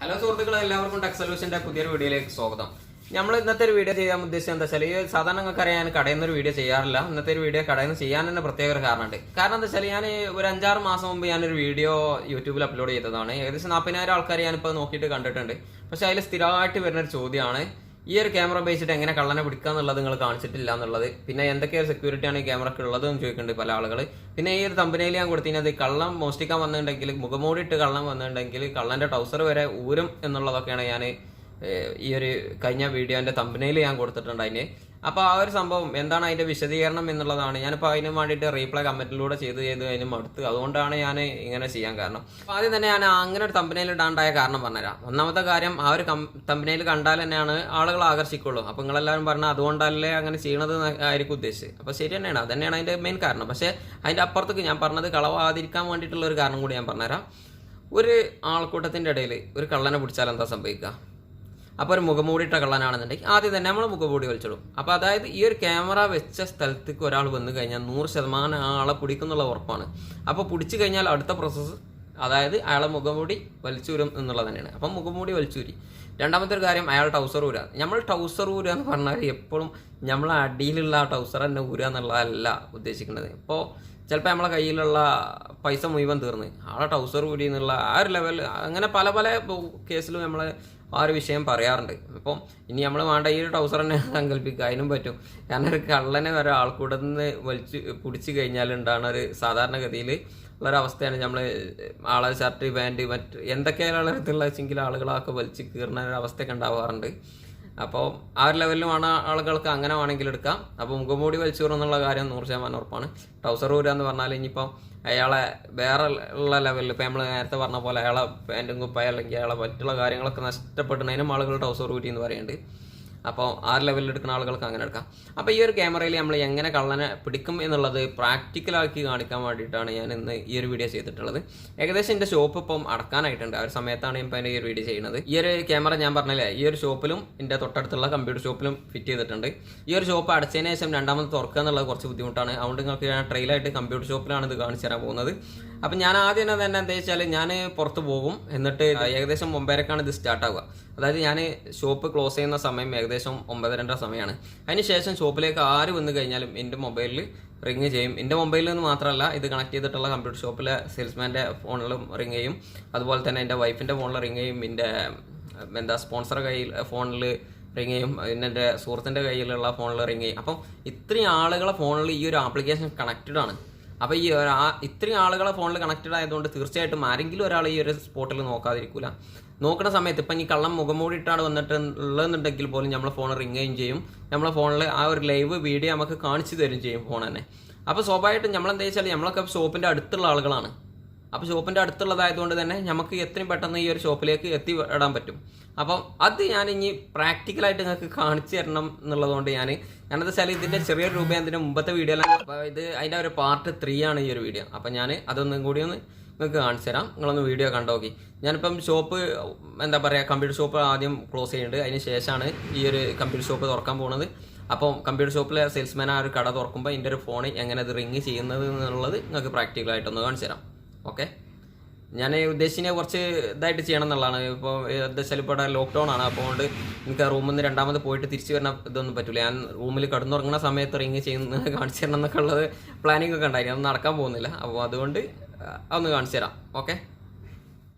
Hello സുഹൃത്തുക്കളെ, എല്ലാവർക്കും tech സൊല്യൂഷന്റെ പുതിയൊരു വീഡിയോയിലേക്ക് സ്വാഗതം. നമ്മൾ ഇന്നത്തെ ഒരു വീഡിയോ ചെയ്യാൻ ഉദ്ദേശിച്ചത് എന്താ വെച്ചാൽ, ഈ സാധാരണ നിങ്ങൾക്ക് അറിയാൻ കടയിൽ നിന്ന് ഒരു വീഡിയോ ചെയ്യാറില്ല. ഇന്നത്തെ ഒരു വീഡിയോ കടയിൽ നിന്ന് ചെയ്യാൻ തന്നെ പ്രത്യേക ഒരു കാരണമുണ്ട്. കാരണം എന്താ വെച്ചാൽ, ഞാൻ ഒരു 5-6 മാസം മുമ്പ് ഞാനൊരു വീഡിയോ യൂട്യൂബിൽ അപ്ലോഡ് ചെയ്തതാണ്. ഏകദേശം 40,000 ആൾക്കാർ ഞാനിപ്പോൾ നോക്കിയിട്ട് കണ്ടിട്ടുണ്ട്. പക്ഷെ അതിൽ സ്ഥിരമായിട്ട് വരുന്നൊരു ചോദ്യമാണ്, ഈ ഒരു ക്യാമറ ഉപയോഗിച്ചിട്ട് എങ്ങനെ കള്ളനെ പിടിക്കുക എന്നുള്ളത് നിങ്ങൾ കാണിച്ചിട്ടില്ല എന്നുള്ളത്. പിന്നെ എന്തൊക്കെ സെക്യൂരിറ്റിയാണ് ഈ ക്യാമറക്ക് ഉള്ളത് എന്ന് ചോദിക്കുന്നുണ്ട് പല ആളുകൾ. പിന്നെ ഈ ഒരു തമ്പനയിൽ ഞാൻ കൊടുത്തിരുന്നത്, കള്ളം മോഷ്ടിക്കാൻ വന്നിട്ടുണ്ടെങ്കിൽ, മുഖംമൂടി ഇട്ട് കള്ളം വന്നിട്ടുണ്ടെങ്കിൽ കള്ളന്റെ ട്രൗസർ വരെ ഊരും എന്നുള്ളതൊക്കെയാണ് ഞാൻ ഈ ഒരു കഴിഞ്ഞ വീഡിയോന്റെ തമ്പനയിൽ ഞാൻ കൊടുത്തിട്ടുണ്ട് അതിന്. അപ്പോൾ ആ ഒരു സംഭവം എന്താണ് അതിന്റെ വിശദീകരണം എന്നുള്ളതാണ്. ഞാനിപ്പോൾ അതിന് വേണ്ടിയിട്ട് റീപ്ലൈ കമന്റിലൂടെ ചെയ്ത് അതിന് മടുത്ത്, അതുകൊണ്ടാണ് ഞാൻ ഇങ്ങനെ ചെയ്യാൻ കാരണം. അപ്പോൾ ആദ്യം തന്നെ ഞാൻ അങ്ങനെ ഒരു തമ്പനയിൽ ഇടാണ്ടായ കാരണം പറഞ്ഞുതരാം. ഒന്നാമത്തെ കാര്യം, ആ ഒരു തമ്പനയിൽ കണ്ടാൽ തന്നെയാണ് ആളുകൾ ആകർഷിക്കുള്ളൂ. അപ്പോൾ നിങ്ങളെല്ലാവരും പറഞ്ഞാൽ അതുകൊണ്ടല്ലേ അങ്ങനെ ചെയ്യണത് ആയിരിക്കും ഉദ്ദേശിച്ചത്. അപ്പോൾ ശരി തന്നെയാണ്, അത് തന്നെയാണ് അതിന്റെ മെയിൻ കാരണം. പക്ഷേ അതിന്റെ അപ്പുറത്തേക്ക് ഞാൻ പറഞ്ഞത് കളവാതിരിക്കാൻ വേണ്ടിയിട്ടുള്ള ഒരു കാരണം കൂടി ഞാൻ പറഞ്ഞുതരാം. ഒരു ആൾക്കൂട്ടത്തിന്റെ ഇടയിൽ ഒരു കള്ളനെ പിടിച്ചാൽ എന്താ സംഭവിക്കുക? അപ്പോൾ ഒരു മുഖംമൂടിയിട്ട കള്ളനാണെന്നുണ്ടെങ്കിൽ ആദ്യം തന്നെ നമ്മൾ മുഖംമൂടി വലിച്ചിടും. അപ്പോൾ അതായത് ഈ ഒരു ക്യാമറ വെച്ച സ്ഥലത്തേക്ക് ഒരാൾ വന്നു കഴിഞ്ഞാൽ 100% ആളെ പിടിക്കുന്നുള്ള ഉറപ്പാണ്. അപ്പോൾ പിടിച്ചു കഴിഞ്ഞാൽ അടുത്ത പ്രോസസ്സ്, അതായത് അയാളെ മുഖംമൂടി വലിച്ചൂരും എന്നുള്ളത് തന്നെയാണ്. അപ്പം മുഖംമൂടി വലിച്ചൂരി. രണ്ടാമത്തെ ഒരു കാര്യം, അയാൾ ടൗസർ ഊരുക. നമ്മൾ ടൗസർ ഊരുക എന്ന് പറഞ്ഞാൽ എപ്പോഴും നമ്മളെ അടിയിലുള്ള ആ ടൗസർ തന്നെ ഊരുക എന്നുള്ളതല്ല ഉദ്ദേശിക്കുന്നത്. ഇപ്പോൾ ചിലപ്പോൾ നമ്മളെ കയ്യിലുള്ള പൈസ മുഴുവൻ തീർന്ന് ആളെ ടൗസർ ഊരി എന്നുള്ള ആ ഒരു ലെവൽ, അങ്ങനെ പല പല കേസിലും നമ്മൾ ആ ഒരു വിഷയം പറയാറുണ്ട്. അപ്പം ഇനി നമ്മൾ വേണ്ട ഈ ഒരു ടൗസർ തന്നെ സങ്കല്പിക്കുക, അതിനും പറ്റും. കാരണം ഒരു കള്ളനെ വരെ ആൾക്കൂടന്ന് വലിച്ച് പിടിച്ചു കഴിഞ്ഞാൽ ഉണ്ടാകുന്ന ഒരു സാധാരണഗതിയിൽ ഉള്ളൊരവസ്ഥയാണ്. നമ്മൾ ആളെ ഷർട്ട് പാൻറ്റ് എന്തൊക്കെയാണ് തരത്തിലുള്ള വെച്ചെങ്കിൽ ആളുകളൊക്കെ വലിച്ച് കീറുന്ന ഒരു അവസ്ഥയൊക്കെ ഉണ്ടാവാറുണ്ട്. അപ്പോൾ ആ ഒരു ലെവലിലുമാണ് ആളുകൾക്ക് അങ്ങനെ വേണമെങ്കിൽ എടുക്കാം. അപ്പോൾ മുഖംമൂടി വലിച്ചൂറെന്നുള്ള കാര്യം 100% ഉറപ്പാണ്. ടൗസർ ഊരുക എന്ന് പറഞ്ഞാൽ ഇനിയിപ്പോൾ അയാളെ വേറെ ഉള്ള ലെവലിൽ, ഇപ്പോൾ നമ്മൾ നേരത്തെ പറഞ്ഞ പോലെ അയാളെ പാൻറ്റും കുപ്പായ അല്ലെങ്കിൽ അയാളെ മറ്റുള്ള കാര്യങ്ങളൊക്കെ നഷ്ടപ്പെടുന്നതിനും ആളുകൾ ടൗസർ ഊരി എന്ന് പറയുന്നുണ്ട്. അപ്പോൾ ആ ലെവലിൽ എടുക്കുന്ന ആളുകൾക്ക് അങ്ങനെ എടുക്കാം. അപ്പോൾ ഈ ഒരു ക്യാമറയിൽ നമ്മൾ എങ്ങനെ കള്ളനെ പിടിക്കും എന്നുള്ളത് പ്രാക്ടിക്കലാക്കി കാണിക്കാൻ വേണ്ടിയിട്ടാണ് ഞാൻ ഇന്ന് ഈ ഒരു വീഡിയോ ചെയ്തിട്ടുള്ളത്. ഏകദേശം എൻ്റെ ഷോപ്പ് ഇപ്പം അടക്കാനായിട്ടുണ്ട്. ആ ഒരു സമയത്താണ് ഞാൻ ഇപ്പോൾ ഈ ഒരു വീഡിയോ ചെയ്യുന്നത്. ഈ ഒരു ക്യാമറ ഞാൻ പറഞ്ഞില്ലേ, ഈ ഒരു ഷോപ്പിലും എൻ്റെ തൊട്ടടുത്തുള്ള കമ്പ്യൂട്ടർ ഷോപ്പിലും ഫിറ്റ് ചെയ്തിട്ടുണ്ട്. ഈ ഒരു ഷോപ്പ് അടച്ചതിന് ശേഷം രണ്ടാമത് തുറക്കുക എന്നുള്ളത് കുറച്ച് ബുദ്ധിമുട്ടാണ്. അതുകൊണ്ട് നിങ്ങൾക്ക് ഞാൻ ട്രെയിലായിട്ട് കമ്പ്യൂട്ടർ ഷോപ്പിലാണ് ഇത് കാണിച്ചു തരാൻ പോകുന്നത്. അപ്പം ഞാൻ ആദ്യം തന്നെ എന്താ വെച്ചാൽ, ഞാൻ പുറത്ത് പോകും. എന്നിട്ട് ഏകദേശം 9:30 ഇത് സ്റ്റാർട്ടാവുക. അതായത് ഞാൻ ഷോപ്പ് ക്ലോസ് ചെയ്യുന്ന സമയം ഏകദേശം 9:30 സമയമാണ്. അതിനുശേഷം ഷോപ്പിലേക്ക് ആര് വന്നു കഴിഞ്ഞാലും എൻ്റെ മൊബൈലിൽ റിങ് ചെയ്യും. എൻ്റെ മൊബൈലിൽ നിന്ന് മാത്രമല്ല, ഇത് കണക്ട് ചെയ്തിട്ടുള്ള കമ്പ്യൂട്ടർ ഷോപ്പിലെ സെയിൽസ്മാൻ്റെ ഫോണിലും റിങ് ചെയ്യും. അതുപോലെ തന്നെ എൻ്റെ വൈഫിൻ്റെ ഫോണിൽ റിങ് ചെയ്യും. എൻ്റെ സ്പോൺസറുടെ കയ്യിൽ ഫോണിൽ റിങ് ചെയ്യും. പിന്നെ എൻ്റെ സുഹൃത്തിൻ്റെ കയ്യിലുള്ള ഫോണിൽ റിങ് ചെയ്യും. അപ്പം ഇത്രയും ആളുകളെ ഫോണിൽ ഈ ഒരു ആപ്ലിക്കേഷൻ കണക്റ്റഡ് ആണ്. അപ്പോൾ ഈ ഇത്രയും ആളുകളെ ഫോണിൽ കണക്റ്റഡ് ആയതുകൊണ്ട് തീർച്ചയായിട്ടും ആരെങ്കിലും ഒരാൾ ഈ ഒരു സ്പോട്ടിൽ നോക്കാതിരിക്കില്ല. നോക്കുന്ന സമയത്ത് ഇപ്പം ഈ കള്ളം മുഖംമൂടിയിട്ടാണ് വന്നിട്ടുള്ളതെന്നുണ്ടെങ്കിൽ പോലും നമ്മളെ ഫോൺ റിങ് ചെയ്യും. നമ്മളെ ഫോണിൽ ആ ഒരു ലൈവ് വീഡിയോ നമുക്ക് കാണിച്ചു തരും ചെയ്യും ഫോൺ തന്നെ. അപ്പോൾ സ്വാഭാവികമായിട്ടും നമ്മളെന്താ വെച്ചാൽ, നമ്മളൊക്കെ ഷോപ്പിൻ്റെ അടുത്തുള്ള ആളുകളാണ്. അപ്പോൾ ഷോപ്പിൻ്റെ അടുത്തുള്ളതായതുകൊണ്ട് തന്നെ നമുക്ക് എത്രയും പെട്ടെന്ന് ഈ ഒരു ഷോപ്പിലേക്ക് എത്തിപ്പെടാൻ പറ്റും. അപ്പം അത് ഞാൻ ഇനി പ്രാക്ടിക്കലായിട്ട് നിങ്ങൾക്ക് കാണിച്ചു തരണം എന്നുള്ളതുകൊണ്ട് ഞാനെന്താ വെച്ചാൽ, ഇതിൻ്റെ ചെറിയൊരു രൂപ അതിൻ്റെ മുമ്പത്തെ വീഡിയോയിലാണ്. അപ്പോൾ ഇത് അതിൻ്റെ ഒരു പാർട്ട് 3 ആണ് ഈ ഒരു വീഡിയോ. അപ്പം ഞാൻ അതൊന്നും കൂടി ഒന്ന് നിങ്ങൾക്ക് കാണിച്ചു തരാം. നിങ്ങളൊന്ന് വീഡിയോ കണ്ടോക്കി. ഞാനിപ്പം ഷോപ്പ് എന്താ പറയുക, കമ്പ്യൂട്ടർ ഷോപ്പ് ആദ്യം ക്ലോസ് ചെയ്യുന്നുണ്ട്. അതിന് ശേഷമാണ് ഈ ഒരു കമ്പ്യൂട്ടർ ഷോപ്പ് തുറക്കാൻ പോകുന്നത്. അപ്പം കമ്പ്യൂട്ടർ ഷോപ്പിലെ സെയിൽസ്മാൻ ആ ഒരു കട തുറക്കുമ്പോൾ എൻ്റെ ഒരു ഫോൺ എങ്ങനെ ഇത് റിങ് ചെയ്യുന്നത് എന്നുള്ളത് നിങ്ങൾക്ക് പ്രാക്ടിക്കലായിട്ടൊന്ന് കാണിച്ചു തരാം. ഓക്കെ, ഞാൻ ഉദ്ദേശിച്ചതിനെ കുറച്ച് ഇതായിട്ട് ചെയ്യണം എന്നുള്ളതാണ്. ഇപ്പോൾ എന്താ വെച്ചാൽ ഇപ്പോൾ ഇവിടെ ലോക്ക്ഡൗൺ ആണ്. അപ്പോൾ കൊണ്ട് എനിക്ക് ആ റൂമിൽ നിന്ന് രണ്ടാമത് പോയിട്ട് തിരിച്ച് വരുന്ന ഇതൊന്നും പറ്റില്ല. ഞാൻ റൂമിൽ കിടന്നുറങ്ങുന്ന സമയത്ത് റിങ് ചെയ്യുന്നത് കാണിച്ചു തരണം എന്നൊക്കെ ഉള്ളത് പ്ലാനിങ് ഒക്കെ ഉണ്ടായിരുന്നു. അതൊന്നും നടക്കാൻ പോകുന്നില്ല. അപ്പോൾ അതുകൊണ്ട് അതൊന്ന് കാണിച്ചു തരാം. ഓക്കെ,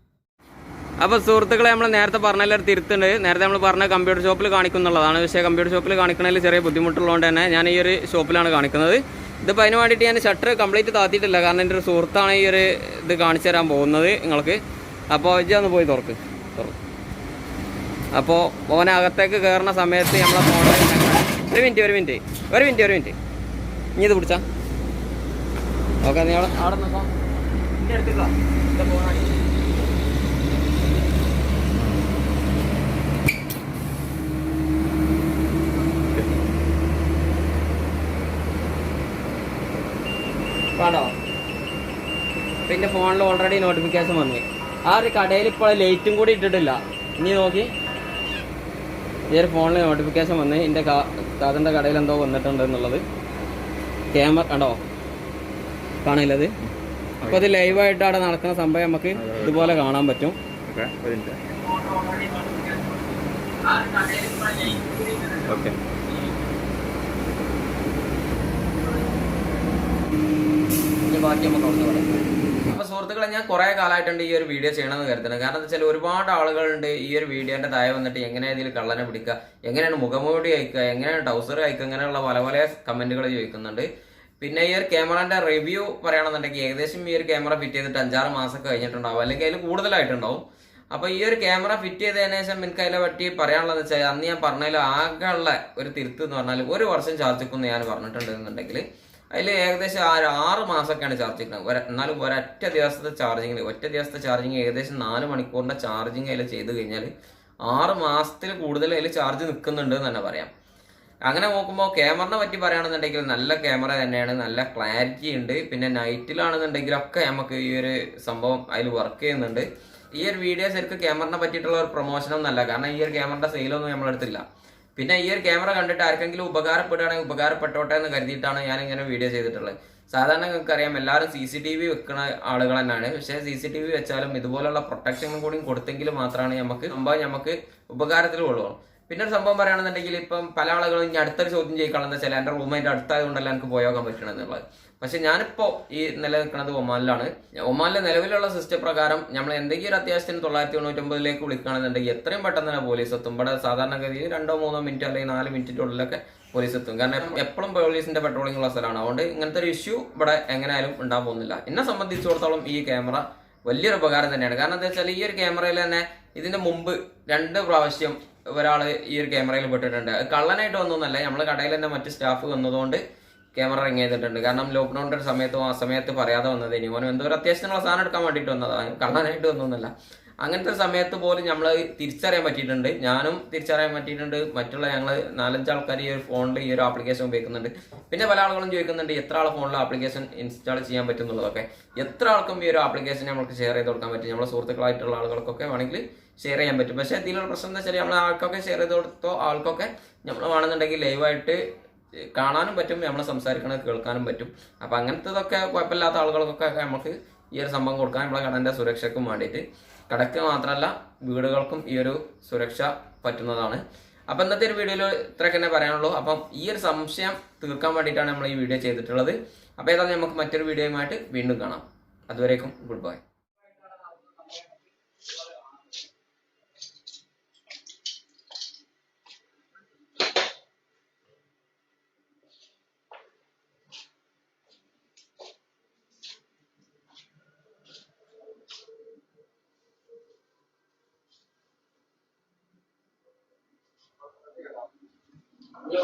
അപ്പോൾ സുഹൃത്തുക്കളെ, നമ്മൾ നേരത്തെ പറഞ്ഞെല്ലാം തിരുത്തുണ്ട്. നേരത്തെ നമ്മൾ പറഞ്ഞ കമ്പ്യൂട്ടർ ഷോപ്പിൽ കാണിക്കുന്നുള്ളതാണ്. പക്ഷേ കമ്പ്യൂട്ടർ ഷോപ്പിൽ കാണിക്കുന്നതിൽ ചെറിയ ബുദ്ധിമുട്ടുള്ളതുകൊണ്ട് തന്നെ ഞാൻ ഈ ഒരു ഷോപ്പിലാണ് കാണിക്കുന്നത്. ഇതിപ്പോൾ അതിന് വേണ്ടിയിട്ട് ഞാൻ ഷട്ടർ കംപ്ലീറ്റ് താത്തിയിട്ടില്ല. കാരണം എൻ്റെ ഒരു സുഹൃത്താണ് ഈ ഒരു ഇത് കാണിച്ചു തരാൻ പോകുന്നത് നിങ്ങൾക്ക്. അപ്പോൾ ഇജൊന്ന് പോയി തുറക്ക്. അപ്പോൾ ഓനകത്തേക്ക് കയറുന്ന സമയത്ത് നമ്മളെ ഫോണിൽ ഒരു മിനിറ്റ് ഇനി ഇത് പിടിച്ചാ. ഓക്കെ, നീ അവിടെ നിൽക്കാം. എൻ്റെ അടുത്തേക്കാ ഇത് ഫോണാണ്. കാണോ, പിന്നെ ഫോണിൽ ഓൾറെഡി നോട്ടിഫിക്കേഷൻ വന്നു. ആ ഒരു കടയിൽ ഇപ്പോൾ ലൈറ്റും കൂടി ഇട്ടിട്ടില്ല. ഇനി നോക്കി, ഈ ഒരു ഫോണിൽ നോട്ടിഫിക്കേഷൻ വന്ന് എൻ്റെ കാതൻ്റെ കടയിൽ എന്തോ വന്നിട്ടുണ്ട് എന്നുള്ളത്. ക്യാമറ കണ്ടോ, കാണില്ലത്. അപ്പോൾ ഇത് ലൈവായിട്ട് അവിടെ നടക്കുന്ന സംഭവം നമുക്ക് ഇതുപോലെ കാണാൻ പറ്റും. ഓക്കെ. ബാക്കി നമുക്ക് അവിടെ പറയാം. അപ്പൊ സുഹൃത്തുക്കളെ, ഞാൻ കുറെ കാലമായിട്ടുണ്ട് ഈ ഒരു വീഡിയോ ചെയ്യണമെന്ന് കരുതുന്നത്. കാരണം എന്താ വെച്ചാൽ ഒരുപാട് ആളുകളുണ്ട് ഈ ഒരു വീഡിയോന്റെ താഴെ വന്നിട്ട് എങ്ങനെയാണ് ഇതിൽ കള്ളനെ പിടിക്കുക, എങ്ങനെയാണ് മുഖംമൂടി അയക്കുക, എങ്ങനെയാണ് ടൗസർ അയക്കുക, അങ്ങനെയുള്ള പല പല കമന്റുകൾ ചോദിക്കുന്നുണ്ട്. പിന്നെ ഈ ഒരു ക്യാമറന്റെ റിവ്യൂ പറയുകയാണെന്നുണ്ടെങ്കിൽ ഏകദേശം ഈ ഒരു ക്യാമറ ഫിറ്റ് ചെയ്തിട്ട് 5-6 മാസമൊക്കെ കഴിഞ്ഞിട്ടുണ്ടാവും, അല്ലെങ്കിൽ അതിൽ കൂടുതലായിട്ടുണ്ടാവും. അപ്പൊ ഈ ഒരു ക്യാമറ ഫിറ്റ് ചെയ്തതിനു ശേഷം എനിക്ക് അതിനെ പറ്റി പറയാനുള്ളത് വെച്ചാൽ, അന്ന് ഞാൻ പറഞ്ഞതിൽ ആകെയുള്ള ഒരു തിരുത്ത് എന്ന് പറഞ്ഞാൽ 1 വർഷം ചാർജ് നിൽക്കുമെന്ന് ഞാൻ പറഞ്ഞിട്ടുണ്ട് എന്നുണ്ടെങ്കിൽ അതിൽ ഏകദേശം 6 മാസമൊക്കെയാണ് ചാർജ് നിൽക്കുന്നത്. എന്നാലും ഒറ്റ ദിവസത്തെ ചാർജിങ് ഏകദേശം 4 മണിക്കൂറിന്റെ ചാർജിങ് അതിൽ ചെയ്ത് കഴിഞ്ഞാൽ 6 മാസത്തിൽ കൂടുതൽ അതിൽ ചാർജ് നിൽക്കുന്നുണ്ട് എന്ന് തന്നെ പറയാം. അങ്ങനെ നോക്കുമ്പോൾ ക്യാമറിനെ പറ്റി പറയുകയാണെന്നുണ്ടെങ്കിൽ നല്ല ക്യാമറ തന്നെയാണ്, നല്ല ക്ലാരിറ്റി ഉണ്ട്. പിന്നെ നൈറ്റിലാണെന്നുണ്ടെങ്കിലൊക്കെ നമുക്ക് ഈ ഒരു സംഭവം അതിൽ വർക്ക് ചെയ്യുന്നുണ്ട്. ഈ ഒരു വീഡിയോ ശരിക്കും ക്യാമറിനെ പറ്റിയിട്ടുള്ള ഒരു പ്രൊമോഷനൊന്നും അല്ല, കാരണം ഈ ഒരു ക്യാമറയുടെ സെയിലൊന്നും നമ്മളെടുത്തില്ല. പിന്നെ ഈ ഒരു ക്യാമറ കണ്ടിട്ട് ആർക്കെങ്കിലും ഉപകാരപ്പെടുകയാണെങ്കിൽ ഉപകാരപ്പെട്ടോട്ടെ എന്ന് കരുതിയിട്ടാണ് ഞാൻ ഇങ്ങനെ വീഡിയോ ചെയ്തിട്ടുള്ളത്. സാധാരണ നിങ്ങൾക്കറിയാം എല്ലാവരും CCTV വെക്കുന്ന ആളുകൾ തന്നെയാണ്. പക്ഷേ CCTV വെച്ചാലും ഇതുപോലുള്ള പ്രൊട്ടക്ഷനും കൂടി കൊടുത്തെങ്കിൽ മാത്രമാണ് നമുക്ക് ഉപകാരത്തിൽ കൊള്ളുള്ളൂ. പിന്നെ ഒരു സംഭവം പറയുകയാണെന്നുണ്ടെങ്കിൽ ഇപ്പം പല ആളുകളും ഇനി അടുത്തൊരു ചോദ്യം ചോദിക്കാണെന്ന് വെച്ചാൽ എൻ്റെ റൂമായിട്ട് അടുത്തായതുകൊണ്ടല്ല എനിക്ക് പോയോക്കാൻ പറ്റണമെന്നുള്ളത്. പക്ഷെ ഞാനിപ്പോൾ ഈ നിലനിൽക്കുന്നത് ഒമാനിലാണ്. ഒമാനിലെ നിലവിലുള്ള സിസ്റ്റം പ്രകാരം നമ്മൾ എന്തെങ്കിലും ഒരു അത്യാവശ്യത്തിന് 999 വിളിക്കുകയാണെന്നുണ്ടെങ്കിൽ എത്രയും പെട്ടെന്ന് തന്നെ പോലീസ് എത്തും. ഇവിടെ സാധാരണഗതിയിൽ 2-3 മിനിറ്റ് അല്ലെങ്കിൽ 4 മിനിറ്റിനുള്ളിലൊക്കെ പോലീസ് എത്തും. കാരണം എപ്പോഴും പോലീസിന്റെ പെട്രോളിംഗ് ഉള്ള സ്ഥലമാണ്. അതുകൊണ്ട് ഇങ്ങനത്തെ ഒരു ഇഷ്യൂ ഇവിടെ എങ്ങനെയായാലും ഉണ്ടാകാൻ പോകുന്നില്ല. എന്നെ സംബന്ധിച്ചിടത്തോളം ഈ ക്യാമറ വലിയൊരു ഉപകാരം തന്നെയാണ്. കാരണം എന്താ വെച്ചാൽ ഈ ഒരു ക്യാമറയിൽ തന്നെ ഇതിന്റെ മുമ്പ് 2 പ്രാവശ്യം ഒരാൾ ഈ ഒരു ക്യാമറയിൽ പെട്ടിട്ടുണ്ട്. കള്ളനായിട്ട് വന്നൊന്നല്ല, നമ്മൾ കടയിൽ തന്നെ മറ്റ് സ്റ്റാഫ് വന്നതുകൊണ്ട് ക്യാമറ റിങ് ചെയ്തിട്ടുണ്ട്. കാരണം ലോക്ക്ഡൌണിന്റെ ഒരു സമയത്തും ആ സമയത്ത് പറയാതെ വന്നത് ഇനിമോനും എന്തോ ഒരു അത്യാവശ്യമുള്ള സാധനം എടുക്കാൻ വേണ്ടിയിട്ട് വന്നതാണ്, കള്ളനായിട്ട് വന്നൊന്നല്ല. അങ്ങനത്തെ സമയത്ത് പോലും നമ്മൾ തിരിച്ചറിയാൻ പറ്റിയിട്ടുണ്ട്, ഞാനും തിരിച്ചറിയാൻ പറ്റിയിട്ടുണ്ട്. മറ്റുള്ള ഞങ്ങൾ 4-5 ആൾക്കാർ ഈ ഒരു ഫോണിൽ ഈ ഒരു ആപ്ലിക്കേഷൻ ഉപയോഗിക്കുന്നുണ്ട്. പിന്നെ പല ആളുകളും ചോദിക്കുന്നുണ്ട് എത്ര ആൾ ഫോണിൽ ആപ്ലിക്കേഷൻ ഇൻസ്റ്റാൾ ചെയ്യാൻ പറ്റും എന്നുള്ളതൊക്കെ. എത്ര ആൾക്കും ഈ ഒരു ആപ്ലിക്കേഷൻ നമുക്ക് ഷെയർ ചെയ്ത് കൊടുക്കാൻ പറ്റും. നമ്മളെ സുഹൃത്തുക്കളായിട്ടുള്ള ആളുകൾക്കൊക്കെ വേണമെങ്കിൽ ഷെയർ ചെയ്യാൻ പറ്റും. പക്ഷേ ഇതിലുള്ള പ്രശ്നം എന്താ വെച്ചാൽ നമ്മൾ ആൾക്കൊക്കെ ഷെയർ ചെയ്ത് കൊടുത്തോ ആൾക്കൊക്കെ നമ്മൾ വേണമെന്നുണ്ടെങ്കിൽ ലൈവായിട്ട് കാണാനും പറ്റും, നമ്മൾ സംസാരിക്കണത് കേൾക്കാനും പറ്റും. അപ്പം അങ്ങനത്തതൊക്കെ കുഴപ്പമില്ലാത്ത ആളുകൾക്കൊക്കെ നമുക്ക് ഈ ഒരു സംഭവം കൊടുക്കാൻ നമ്മളെ കടൻ്റെ സുരക്ഷയ്ക്കും വേണ്ടിയിട്ട്, കടക്ക് മാത്രമല്ല വീടുകൾക്കും ഈ ഒരു സുരക്ഷ പറ്റുന്നതാണ്. അപ്പം ഇന്നത്തെ ഒരു വീഡിയോയിൽ ഇത്രയൊക്കെ തന്നെ പറയാനുള്ളൂ. അപ്പം ഈ ഒരു സംശയം തീർക്കാൻ വേണ്ടിയിട്ടാണ് നമ്മൾ ഈ വീഡിയോ ചെയ്തിട്ടുള്ളത്. അപ്പോൾ ഏതായാലും നമുക്ക് മറ്റൊരു വീഡിയോയുമായിട്ട് വീണ്ടും കാണാം. അതുവരേക്കും ഗുഡ് ബൈ. Yo,